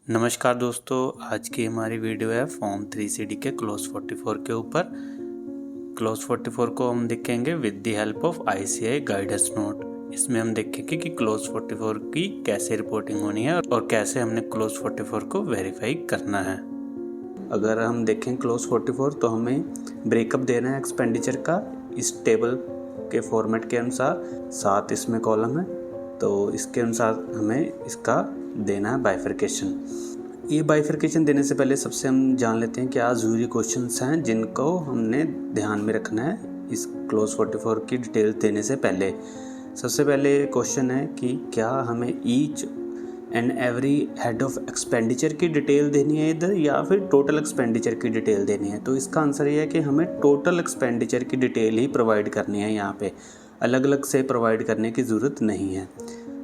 नमस्कार दोस्तों, आज की हमारी वीडियो है फॉर्म 3CD के क्लोज 44 के ऊपर। क्लोज 44 को हम देखेंगे with the help of ICAI guidance note. इसमें हम देखेंगे कि क्लोज 44 की कैसे रिपोर्टिंग होनी है और कैसे हमने क्लोज 44 को वेरीफाई करना है। अगर हम देखें क्लोज 44 तो हमें ब्रेकअप देना है एक्सपेंडिचर का इस टेबल के फॉर्मेट के अनुसार। 7 इसमें कॉलम है, तो इसके अनुसार हमें इसका देना है बाइफरकेशन। ये बाइफरकेशन देने से पहले सबसे हम जान लेते हैं क्या ज़रूरी क्वेश्चंस हैं जिनको हमने ध्यान में रखना है इस क्लोज 44 की डिटेल देने से पहले। सबसे पहले क्वेश्चन है कि क्या हमें each and every head of expenditure की डिटेल देनी है इधर, या फिर टोटल एक्सपेंडिचर की डिटेल देनी है। तो इसका आंसर ये है कि हमें टोटल एक्सपेंडिचर की डिटेल ही प्रोवाइड करनी है, यहाँ पे अलग अलग से प्रोवाइड करने की ज़रूरत नहीं है।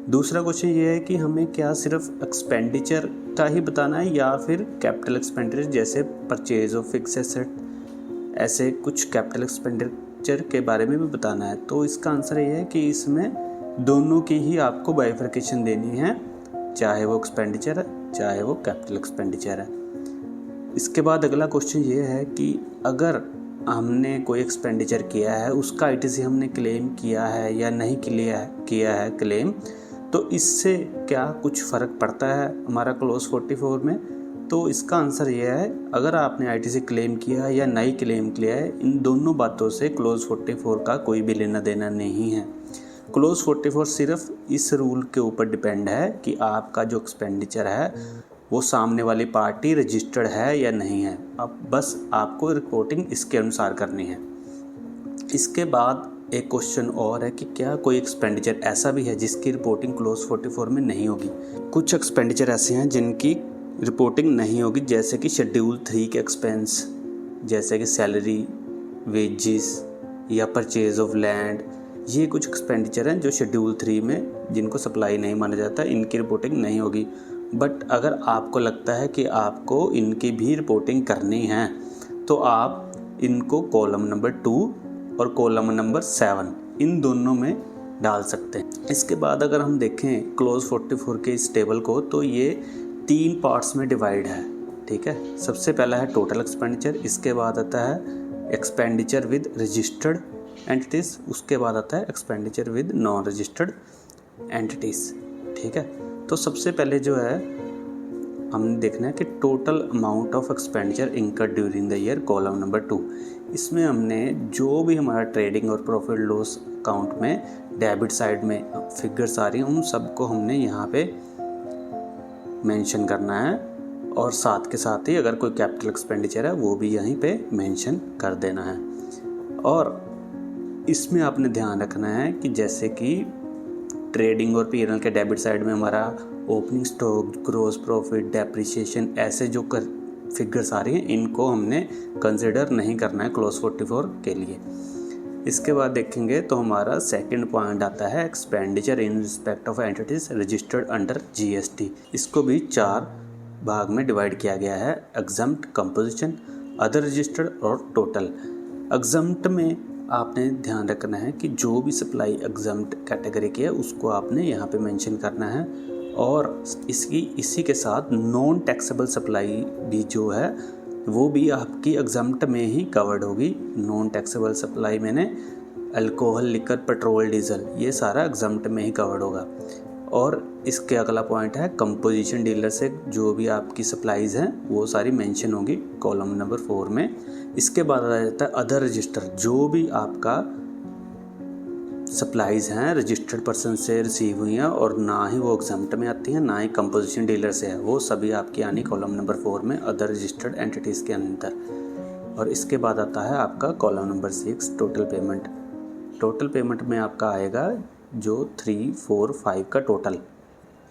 दूसरा क्वेश्चन ये है कि हमें क्या सिर्फ एक्सपेंडिचर का ही बताना है या फिर कैपिटल एक्सपेंडिचर जैसे परचेज ऑफ फिक्स एसेट, ऐसे कुछ कैपिटल एक्सपेंडिचर के बारे में भी बताना है। तो इसका आंसर ये है कि इसमें दोनों की ही आपको बाइफरकेशन देनी है, चाहे वो एक्सपेंडिचर है चाहे वो कैपिटल एक्सपेंडिचर है। इसके बाद अगला क्वेश्चन ये है कि अगर हमने कोई एक्सपेंडिचर किया है, उसका ITC हमने क्लेम किया है या नहीं किया है क्लेम, तो इससे क्या कुछ फ़र्क पड़ता है हमारा क्लोज 44 में। तो इसका आंसर ये है, अगर आपने ITC क्लेम किया है या नहीं क्लेम किया है, इन दोनों बातों से क्लोज 44 का कोई भी लेना देना नहीं है। क्लोज 44 सिर्फ इस रूल के ऊपर डिपेंड है कि आपका जो एक्सपेंडिचर है वो सामने वाली पार्टी रजिस्टर्ड है या नहीं है। अब बस आपको रिपोर्टिंग इसके अनुसार करनी है। इसके बाद एक क्वेश्चन और है कि क्या कोई एक्सपेंडिचर ऐसा भी है जिसकी रिपोर्टिंग क्लोज 44 में नहीं होगी। कुछ एक्सपेंडिचर ऐसे हैं जिनकी रिपोर्टिंग नहीं होगी, जैसे कि शेड्यूल 3 के एक्सपेंस, जैसे कि सैलरी, वेजेस या परचेज ऑफ लैंड। ये कुछ एक्सपेंडिचर हैं जो शेड्यूल 3 में जिनको सप्लाई नहीं माना जाता, इनकी रिपोर्टिंग नहीं होगी। बट अगर आपको लगता है कि आपको इनकी भी रिपोर्टिंग करनी है तो आप इनको कॉलम नंबर 2 और कॉलम नंबर 7 इन दोनों में डाल सकते हैं। इसके बाद अगर हम देखें क्लोज 44 के इस टेबल को, तो ये 3 पार्ट्स में डिवाइड है। ठीक है, सबसे पहला है टोटल एक्सपेंडिचर, इसके बाद आता है एक्सपेंडिचर विद रजिस्टर्ड एंटिटीज़, उसके बाद आता है expenditure with non registered entities. ठीक है, तो सबसे पहले जो है हमने देखना है कि total amount of expenditure incurred during the year, column number 2। इसमें हमने जो भी हमारा ट्रेडिंग और प्रॉफिट लॉस अकाउंट में डेबिट साइड में फिगर्स आ रही हैं, उन सबको हमने यहाँ पे मेंशन करना है, और साथ के साथ ही अगर कोई कैपिटल एक्सपेंडिचर है वो भी यहीं पे मेंशन कर देना है। और इसमें आपने ध्यान रखना है कि जैसे कि ट्रेडिंग और P&L के डेबिट साइड में हमारा opening stock, gross profit, depreciation, ऐसे जो फिगर्स आ रही हैं इनको हमने कंसिडर नहीं करना है क्लोज 44 के लिए। इसके बाद देखेंगे तो हमारा सेकंड पॉइंट आता है expenditure in respect of entities registered under GST। इसको भी 4 भाग में डिवाइड किया गया है, एग्जम्प्ट, कंपोजिशन, अदर रजिस्टर्ड और टोटल। एग्जम्प्ट में आपने ध्यान रखना है कि जो भी सप्लाई एग्जम्प्ट कैटेगरी की है उसको आपने यहाँ पे मेंशन करना है, और इसी के साथ नॉन टैक्सेबल सप्लाई भी जो है वो भी आपकी एग्जम्प्ट में ही कवर्ड होगी। नॉन टैक्सेबल सप्लाई मैंने अल्कोहल, लिकर, पेट्रोल, डीजल, ये सारा एग्जम्प्ट में ही कवर्ड होगा। और इसके अगला पॉइंट है कंपोजिशन, डीलर से जो भी आपकी सप्लाईज हैं वो सारी मेंशन होगी कॉलम नंबर 4 में। इसके बाद आ जाता है अदर रजिस्टर, जो भी आपका सप्लाईज हैं रजिस्टर्ड पर्सन से रिसीव हुई हैं और ना ही वो एग्जम्प्ट में आती हैं ना ही कंपोजिशन डीलर से है, वो सभी आपकी आनी कॉलम नंबर 4 में अदर रजिस्टर्ड एंटिटीज़ के अंदर। और इसके बाद आता है आपका column number 6 total payment. Total payment में आपका आएगा जो 3, 4, 5 का टोटल।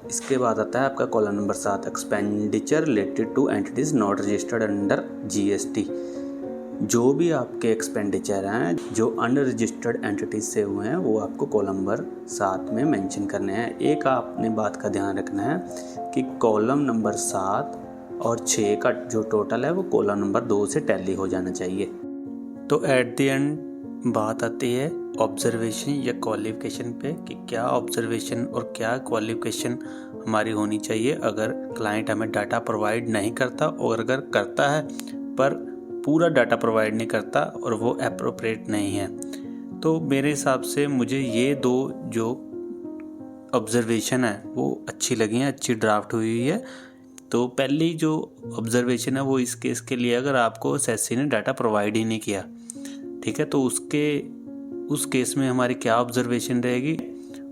इसके बाद आता है आपका column number 7 expenditure related to entities not registered under GST। जो भी आपके एक्सपेंडिचर हैं जो अनरजिस्टर्ड एंटिटीज से हुए हैं वो आपको कॉलम नंबर 7 में मेंशन करने हैं। एक आपने बात का ध्यान रखना है कि कॉलम नंबर 7 और 6 का जो टोटल है वो कॉलम नंबर 2 से टैली हो जाना चाहिए। तो एट द एंड बात आती है ऑब्जर्वेशन या क्वालिफिकेशन पे कि क्या ऑब्जर्वेशन और क्या क्वालिफिकेशन हमारी होनी चाहिए अगर क्लाइंट हमें डाटा प्रोवाइड नहीं करता, और अगर करता है पर पूरा डाटा प्रोवाइड नहीं करता और वो एप्रोप्रिएट नहीं है। तो मेरे हिसाब से मुझे ये दो जो ऑब्जर्वेशन है वो अच्छी लगी हैं, अच्छी ड्राफ्ट हुई है। तो पहली जो ऑब्जर्वेशन है वो इस केस के लिए अगर आपको SASE ने डाटा प्रोवाइड ही नहीं किया, ठीक है, तो उस केस में हमारी क्या ऑब्जर्वेशन रहेगी।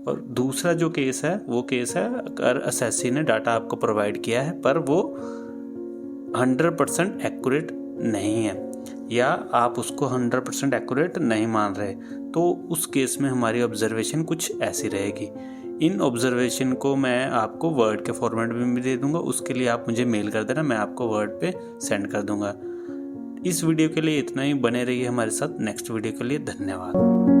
और दूसरा जो केस है वो केस है अगर SASE ने डाटा आपको प्रोवाइड किया है पर वो 100% एक्यूरेट नहीं है या आप उसको 100% एक्यूरेट नहीं मान रहे, तो उस केस में हमारी ऑब्जर्वेशन कुछ ऐसी रहेगी। इन ऑब्जर्वेशन को मैं आपको वर्ड के फॉर्मेट में भी दे दूंगा, उसके लिए आप मुझे मेल कर देना, मैं आपको वर्ड पे सेंड कर दूंगा। इस वीडियो के लिए इतना ही, बने रहिए हमारे साथ। नेक्स्ट वीडियो के लिए धन्यवाद।